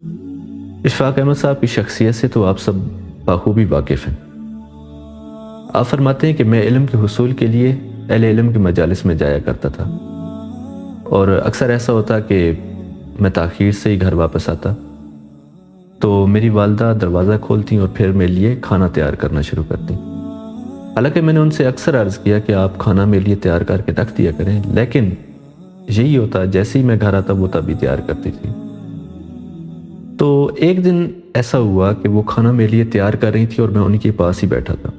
इशफाक अहमद साहब की शख्सियत से तो आप सब बखूबी वाकिफ़ हैं। आप फरमाते हैं कि मैं इल्म के हुसूल के लिए अहले इल्म की मजालिस में जाया करता था और अक्सर ऐसा होता कि मैं ताख़ीर से ही घर वापस आता तो मेरी वालदा दरवाज़ा खोलती और फिर मेरे लिए खाना तैयार करना शुरू करती। हालांकि मैंने उनसे अक्सर अर्ज़ किया कि आप खाना मेरे लिए तैयार करके रख दिया करें, लेकिन यही होता जैसे ही मैं घर आता वो तभी तैयार करती थी। तो एक दिन ऐसा हुआ कि वो खाना मेरे लिए तैयार कर रही थी और मैं उनके पास ही बैठा था।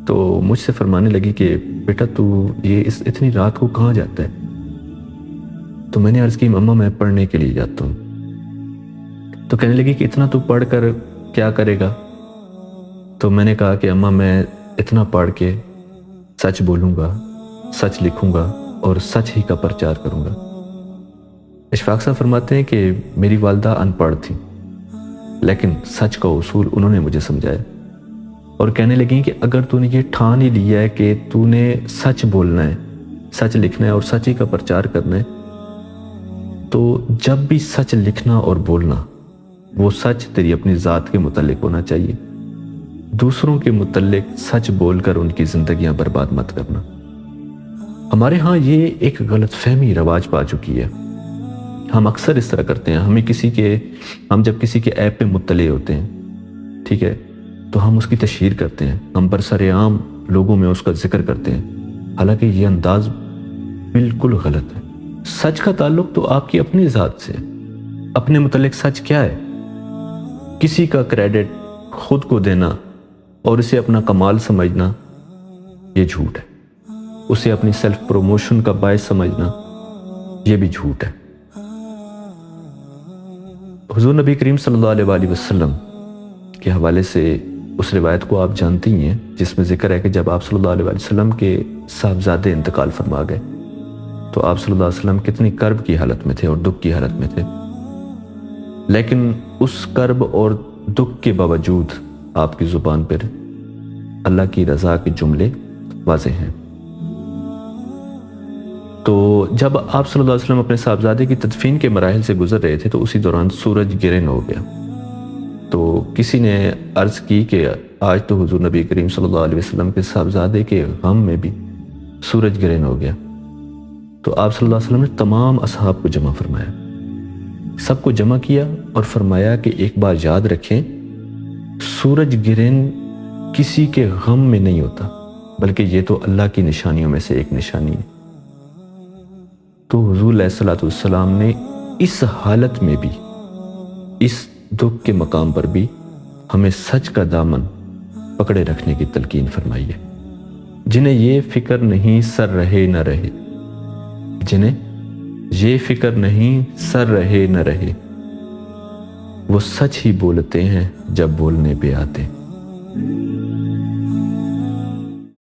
तो मुझसे फरमाने लगी कि बेटा तू ये इतनी रात को कहाँ जाता है? तो मैंने अर्ज़ की मम्मा मैं पढ़ने के लिए जाता हूँ। तो कहने लगी कि इतना तू पढ़ कर क्या करेगा? तो मैंने कहा कि अम्मा मैं इतना पढ़ के सच बोलूँगा, सच लिखूँगा और सच ही का प्रचार करूँगा। इशफाक साहब फरमाते हैं कि मेरी वालदा अनपढ़ थी, लेकिन सच का उसूल उन्होंने मुझे समझाया और कहने लगी कि अगर तूने ये ठान ही लिया है कि तूने सच बोलना है, सच लिखना है और सच ही का प्रचार करना है, तो जब भी सच लिखना और बोलना वो सच तेरी अपनी ज़ात के मुतल्लिक होना चाहिए। दूसरों के मुतल्लिक सच बोलकर उनकी ज़िंदगियां बर्बाद मत करना। हमारे यहाँ ये एक गलतफहमी रवाज पा चुकी है। हम अक्सर इस तरह करते हैं, हम जब किसी के ऐप पे मुत्तले होते हैं, ठीक है, तो हम उसकी तशहीर करते हैं, हम बरसरेआम लोगों में उसका जिक्र करते हैं, हालांकि ये अंदाज बिल्कुल गलत है। सच का ताल्लुक तो आपकी अपनी ज़ात से, अपने मुतल्लिक सच क्या है? किसी का क्रेडिट खुद को देना और इसे अपना कमाल समझना ये झूठ है। उसे अपनी सेल्फ प्रमोशन का बायस समझना ये भी झूठ है। हुजूर नबी करीम सल्लल्लाहु अलैहि वसल्लम के हवाले से उस रिवायत को आप जानती ही हैं जिसमें जिक्र है कि जब आप सल्लल्लाहु अलैहि वसल्लम के साहबजादे इंतकाल फरमा गए तो आप सल्लल्लाहु अलैहि वसल्लम कितनी कर्ब की हालत में थे और दुख की हालत में थे, लेकिन उस कर्ब और दुख के बावजूद आपकी ज़ुबान पर अल्लाह की रज़ा के जुमले वाज़ेह हैं। तो जब आप सल्लल्लाहु अलैहि वसल्लम अपने साहबजादे की तदफीन के मराहिल से गुजर रहे थे तो उसी दौरान सूरज गिरन हो गया। तो किसी ने अर्ज़ की कि आज तो हुजूर नबी करीम सल्लल्लाहु अलैहि वसल्लम के साहबजादे के गम में भी सूरज गिरन हो गया। तो आप सल्लल्लाहु अलैहि वसल्लम ने तमाम असहाब को जमा फरमाया, सबको जमा किया और फरमाया कि एक बार याद रखें, सूरज गिरन किसी के गम में नहीं होता, बल्कि ये तो अल्लाह की निशानियों में से एक निशानी है। तो हुजूर अलैहिस्सलातु वस्सलाम ने इस हालत में भी, इस दुख के मकाम पर भी हमें सच का दामन पकड़े रखने की तलकीन फरमाई है। जिन्हें ये फिक्र नहीं सर रहे न रहे, जिन्हें ये फिक्र नहीं सर रहे न रहे, वो सच ही बोलते हैं जब बोलने पे आते।